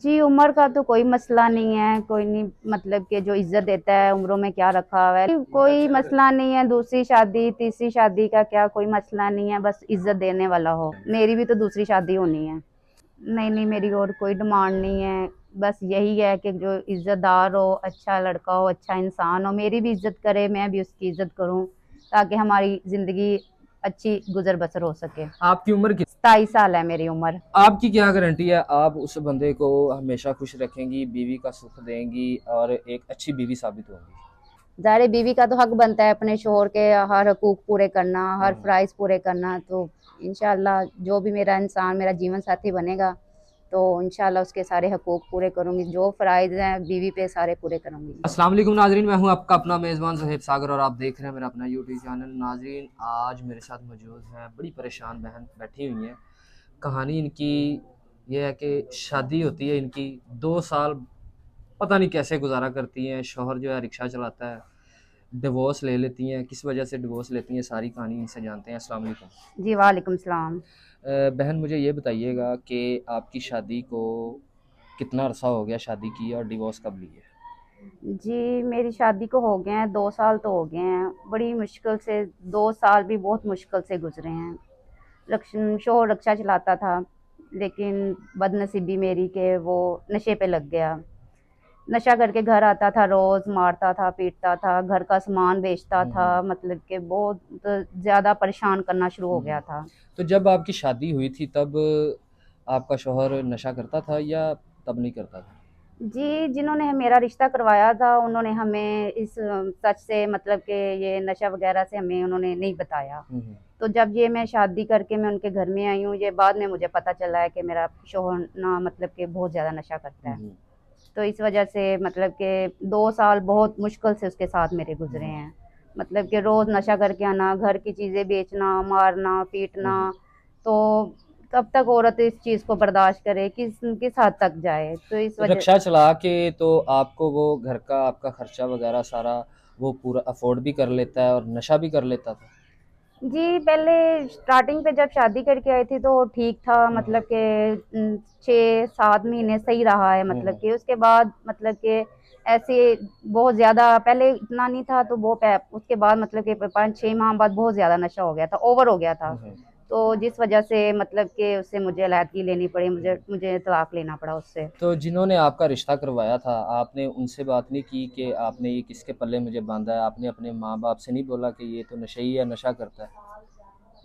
जी, उम्र का तो कोई मसला नहीं है, कोई नहीं मतलब कि जो इज़्ज़त देता है, उम्रों में क्या रखा हुआ है, कोई मसला नहीं है, दूसरी शादी, तीसरी शादी का क्या कोई मसला नहीं है, बस इज़्ज़त देने वाला हो। मेरी भी तो दूसरी शादी होनी है। नहीं, नहीं मेरी और कोई डिमांड नहीं है, बस यही है कि जो इज़्ज़तदार हो, अच्छा लड़का हो, अच्छा इंसान हो, मेरी भी इज़्ज़त करे, मैं भी उसकी इज़्ज़त करूँ, ताकि हमारी ज़िंदगी अच्छी गुज़र-बसर हो सके। आपकी उम्र कितनी? 27 साल है मेरी उम्र। आपकी क्या गारंटी है आप उस बंदे को हमेशा खुश रखेंगी, बीवी का सुख देंगी और एक अच्छी बीवी साबित होंगी? ज़ाहिर है बीवी का तो हक बनता है अपने शोहर के हर हकूक़ पूरे करना, हर हम्म। फ़राइज़ पूरे करना। तो इंशाअल्लाह जो भी मेरा इंसान मेरा जीवन साथी बनेगा, तो इंशाअल्लाह उसके सारे हकूक़ पूरे करूँगी, जो फ़राइज़ हैं बीवी पे सारे पूरे करूँगी। अस्सलाम वालेकुम नाज़रीन, मैं हूं आपका अपना मेज़बान ज़ुहैब सागर और आप देख रहे हैं मेरा अपना यूट्यूब चैनल। नाज़रीन, आज मेरे साथ मौजूद हैं बड़ी परेशान बहन बैठी हुई हैं। कहानी इनकी ये है कि शादी होती है इनकी 2 साल पता नहीं कैसे गुजारा करती हैं। शौहर जो है रिक्शा चलाता है, डिवोर्स ले लेती हैं। किस वजह से डिवोर्स लेती हैं सारी कहानी इनसे जानते हैं। अस्सलाम वालेकुम। जी, वालेकुम सलाम। बहन, मुझे ये बताइएगा कि आपकी शादी को कितना अरसा हो गया शादी की और डिवोर्स कब ली है? जी, मेरी शादी को हो गए हैं 2 साल तो हो गए हैं, बड़ी मुश्किल से 2 साल भी बहुत मुश्किल से गुज़रे हैं। शोहर रिक्शा चलाता था, लेकिन बदनसीबी मेरी कि वो नशे पे लग गया। नशा करके घर आता था, रोज़ मारता था, पीटता था, घर का सामान बेचता हम्म, था, मतलब कि बहुत ज़्यादा परेशान करना शुरू हो हम्म। गया था। तो जब आपकी शादी हुई थी तब आपका शौहर नशा करता था या तब नहीं करता था? जी, जिन्होंने मेरा रिश्ता करवाया था, उन्होंने हमें इस सच से मतलब कि ये नशा वग़ैरह से हमें उन्होंने नहीं बताया। हम्म, तो जब ये मैं शादी करके मैं उनके घर में आई हूँ, ये बाद में मुझे पता चला है कि मेरा शौहर ना मतलब कि बहुत ज़्यादा नशा करता है। हम्म, तो इस वजह से मतलब कि 2 साल बहुत मुश्किल से उसके साथ मेरे गुज़रे हम्म, हैं। मतलब कि रोज़ नशा करके आना, घर की चीज़ें बेचना, मारना, हम्म। पीटना, तो कब तक औरत इस चीज़ को बर्दाश्त करे, किस किस हद तक जाए? तो इस तो वजह रिक्शा चला के तो आपको वो घर का आपका खर्चा वगैरह सारा वो पूरा अफोर्ड भी कर लेता है और नशा भी कर लेता था? जी, पहले स्टार्टिंग पे जब शादी करके आई थी तो ठीक था, हम्म, मतलब कि 6-7 महीने सही रहा है, मतलब हम्म, कि उसके बाद मतलब कि ऐसे बहुत ज़्यादा पहले इतना नहीं था, तो वो उसके बाद मतलब कि 5-6 माह बाद बहुत ज़्यादा नशा हो गया था, ओवर हो गया था। हम्म। तो जिस वजह से मतलब कि उससे मुझे अलहदगी लेनी पड़ी, मुझे मुझे तलाक लेना पड़ा उससे। तो जिन्होंने आपका रिश्ता करवाया था, आपने उनसे बात नहीं की कि आपने ये किसके पल्ले मुझे बाँधा है? आपने अपने माँ-बाप से नहीं बोला कि ये तो नशेई है, नशा करता है?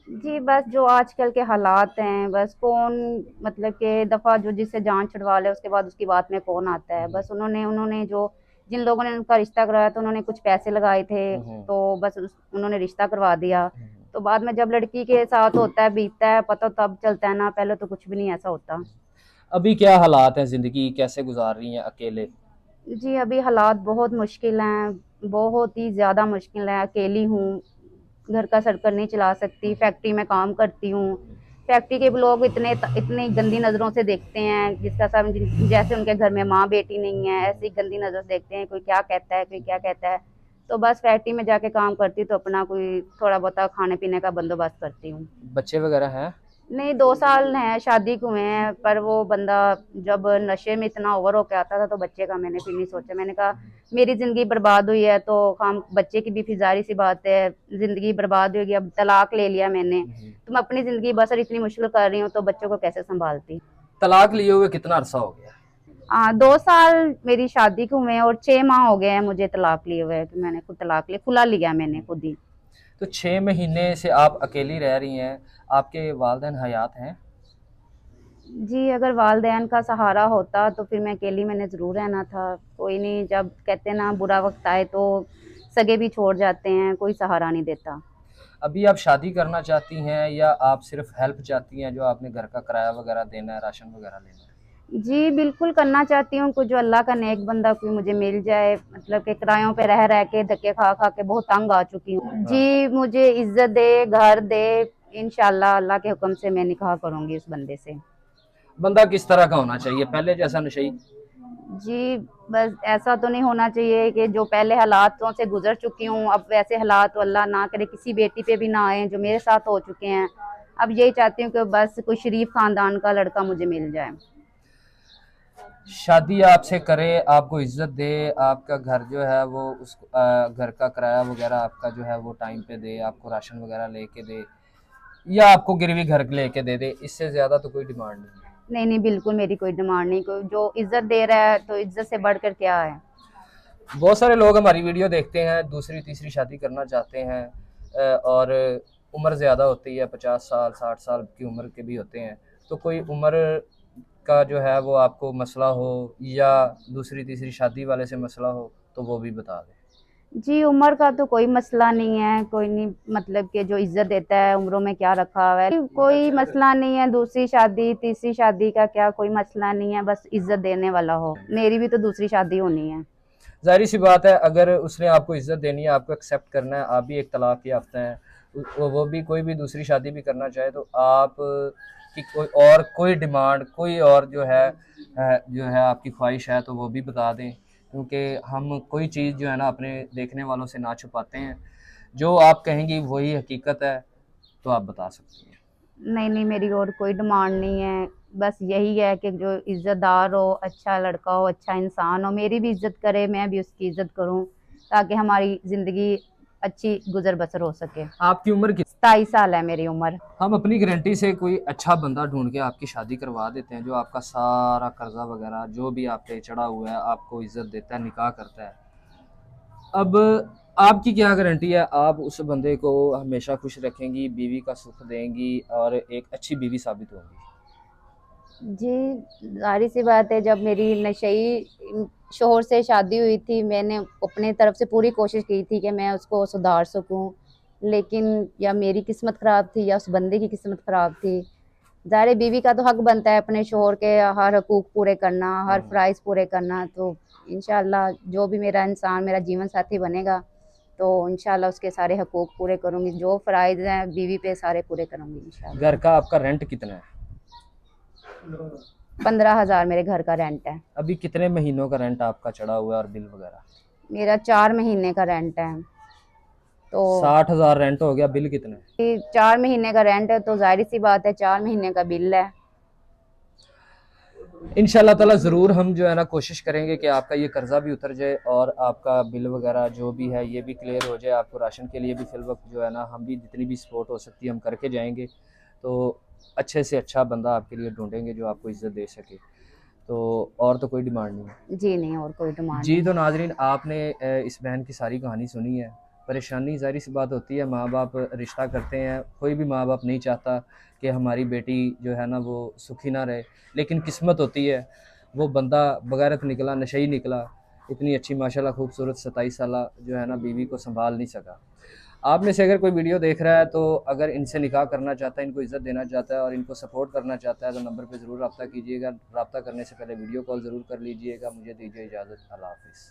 जी, बस जो आजकल के हालात हैं, बस कौन मतलब कि दफ़ा जो जिससे जान छुड़वा ले, उसके बाद उसकी बात में कौन आता है। हुँ, बस उन्होंने उन्होंने जो जिन लोगों ने उनका रिश्ता करवाया तो उन्होंने कुछ पैसे लगाए थे, हुँ, हुँ, तो बस उन्होंने रिश्ता करवा दिया। हुँ, हुँ। तो बाद में जब लड़की के साथ होता है, बीतता है, पता तब चलता है ना, पहले तो कुछ भी नहीं ऐसा होता। अभी क्या हालात हैं ज़िंदगी, कैसे गुज़ार रही हैं अकेले? जी, अभी हालात बहुत मुश्किल हैं, बहुत ही ज़्यादा मुश्किल है, अकेली हूँ, घर का सर्कल नहीं चला सकती, फैक्ट्री में काम करती हूँ। फैक्ट्री के भी लोग इतनी गंदी नज़रों से देखते हैं, जिसका सब जैसे उनके घर में माँ-बेटी नहीं है, ऐसी गंदी नज़र से देखते हैं, कोई क्या कहता है, कोई क्या कहता है। तो बस फैक्ट्री में जाके काम करती हूँ, तो अपना कोई थोड़ा बहुता खाने-पीने का बंदोबस्त करती हूँ। बच्चे वगैरह हैं? नहीं, 2 साल हैं शादी को हुए हैं, पर वो बंदा जब नशे में इतना ओवर होके आता था, तो बच्चे का मैंने फिर नहीं सोचा। मैंने कहा मेरी ज़िंदगी बर्बाद हुई है, तो हम बच्चे की भी फिर ज़ाहिर-सी बात है, ज़िंदगी बर्बाद होगी, अब तलाक ले लिया मैंने, हुँ, हुँ। तो मैं अपनी ज़िंदगी बसर इतनी मुश्किल कर रही हूँ, तो बच्चों को कैसे सँभालती? तलाक लिए हुए कितना अरसा हो गया? 2 साल मेरी शादी को हुए हैं और 6 माह हो गए हैं मुझे तलाक लिए हुए, कि मैंने खुद तलाक लिया, खुला लिया मैंने खुद ही। तो 6 महीने से आप अकेली रह रही हैं, आपके वालिदैन हयात हैं? जी, अगर वालदैन का सहारा होता तो फिर मैं अकेली मैंने ज़रूर रहना था। कोई नहीं, जब कहते हैं ना बुरा वक़्त आए तो सगे भी छोड़ जाते हैं, कोई सहारा नहीं देता। अभी आप शादी करना चाहती हैं या आप सिर्फ़ हेल्प चाहती हैं, जो आपने घर का किराया वगैरह देना है, राशन वगैरह लेना है? जी, बिल्कुल करना चाहती हूँ, कोई जो अल्लाह का नेक बंदा कोई मुझे मिल जाए, मतलब कि किरायों पे रह-रह के, धक्के खा-खा के बहुत तंग आ चुकी हूँ। हाँ। जी, मुझे इज़्ज़त दे, घर दे, इंशाअल्लाह अल्लाह के हुक्म से मैं निकाह करूँगी उस बंदे से। बंदा किस तरह का होना चाहिए? पहले जैसा नशेई? जी, बस ऐसा तो नहीं होना चाहिए कि जो पहले हालातों से गुज़र चुकी हूँ, अब वैसे हालात तो अल्लाह ना करे किसी बेटी पे भी ना आएँ, जो मेरे साथ हो चुके हैं। अब यही चाहती हूँ कि बस कोई शरीफ ख़ानदान का लड़का मुझे मिल जाए। शादी आपसे करे, आपको इज्जत दे, आपका घर जो है वो उस घर का किराया वगैरह आपका जो है वो टाइम पे दे, आपको राशन वगैरह लेके दे, या आपको गिरवी घर लेके दे दे, इससे ज़्यादा तो कोई डिमांड नहीं है। नहीं नहीं, बिल्कुल मेरी कोई डिमांड नहीं। कोई जो इज्जत दे रहा है तो इज्जत से बढ़कर क्या है। बहुत सारे लोग हमारी वीडियो देखते हैं, दूसरी तीसरी शादी करना चाहते हैं, और उम्र ज़्यादा होती है, 50 साल 60 साल की उम्र के भी होते हैं। तो कोई उम्र का जो है वो आपको मसला हो, या दूसरी तीसरी शादी वाले से मसला हो, तो वो भी बता दें। जी, उम्र का तो कोई मसला नहीं है, कोई नहीं, मतलब कि जो इज्जत देता है उम्रों में क्या रखा हुआ है, कोई मसला नहीं है। दूसरी शादी तीसरी शादी का क्या कोई मसला नहीं है, बस इज्जत देने वाला हो। मेरी भी तो दूसरी शादी होनी है। ज़ाहिर सी बात है, अगर उसने आपको इज्जत देनी है, आपको एक्सेप्ट करना है, आप भी एक तलाक याफ्ता हैं, वो भी कोई भी दूसरी शादी भी करना चाहे, तो आप की कोई डिमांड, कोई और जो है आपकी ख्वाहिश है, तो वो भी बता दें, क्योंकि हम कोई चीज़ जो है ना अपने देखने वालों से ना छुपाते हैं। जो आप कहेंगी वही हकीकत है, तो आप बता सकती हैं। नहीं नहीं, मेरी और कोई डिमांड नहीं है। बस यही है कि जो इज्जतदार हो, अच्छा लड़का हो, अच्छा इंसान हो, मेरी भी इज्जत करे, मैं भी उसकी इज्जत करूं, ताकि हमारी जिंदगी अच्छी गुजर बसर हो सके। आपकी उम्र कितनी? 27 साल है मेरी उम्र। हम अपनी गारंटी से कोई अच्छा बंदा ढूंढ के आपकी शादी करवा देते हैं, जो आपका सारा कर्जा वगैरह जो भी आप पे चढ़ा हुआ है, आपको इज्जत देता है, निकाह करता है। अब आपकी क्या गारंटी है आप उस बंदे को हमेशा खुश रखेंगी, बीवी का सुख देंगी और एक अच्छी बीवी साबित होंगी? जी, जाहिर सी बात है, जब मेरी नशई शोहर से शादी हुई थी, मैंने अपने तरफ से पूरी कोशिश की थी कि मैं उसको सुधार सकूं, लेकिन या मेरी किस्मत ख़राब थी या उस बंदे की किस्मत ख़राब थी। ज़ाहिर है, बीवी का तो हक बनता है अपने शोहर के हर हकूक़ पूरे करना, हर फ़राइज़ पूरे करना। तो इंशाअल्लाह जो भी मेरा इंसान, मेरा जीवन साथी बनेगा, तो इंशाअल्लाह उसके सारे हकूक़ पूरे करूँगी, जो फ़राइज़ हैं बीवी पे सारे पूरे करूँगी इंशाअल्लाह। घर का आपका रेंट कितना है? 15,000 मेरे घर का रेंट है। अभी कितने महीनों का रेंट आपका चढ़ा हुआ है और बिल वगैरह? मेरा 4 महीने का रेंट है। तो 60,000 रेंट हो गया, बिल कितना है? 4 महीने का रेंट है, तो जाहिर सी बात है 4 महीने का बिल है। इंशाल्लाह ताला ज़रूर हम जो है ना कोशिश करेंगे कि आपका ये कर्जा भी उतर जाए और आपका बिल वगैरह जो भी है ये भी क्लियर हो जाए। आपको राशन के लिए भी फिल वक्त जो है ना हम भी जितनी भी सपोर्ट हो सकती है हम करके जाएंगे। तो अच्छे से अच्छा बंदा आपके लिए ढूंढेंगे जो आपको इज्जत दे सके। तो और तो कोई डिमांड नहीं है। जी नहीं, और कोई डिमांड जी, नहीं। तो नाजरीन आपने इस बहन की सारी कहानी सुनी है। परेशानी ज़ाहिर सी बात होती है, माँ बाप रिश्ता करते हैं, कोई भी माँ बाप नहीं चाहता कि हमारी बेटी जो है ना वो सुखी ना रहे, लेकिन किस्मत होती है, वो बंदा बगैरत निकला, नशई निकला, इतनी अच्छी माशाल्लाह खूबसूरत 27 साला जो है ना बीवी को संभाल नहीं सका। आप में से अगर कोई वीडियो देख रहा है, तो अगर इनसे निकाह करना चाहता है, इनको इज़्ज़त देना चाहता है और इनको सपोर्ट करना चाहता है, तो नंबर पे ज़रूर रब्ता कीजिएगा। रब्ता करने से पहले वीडियो कॉल ज़रूर कर लीजिएगा। मुझे दीजिए इजाज़त। अल्लाह हाफ़िज़।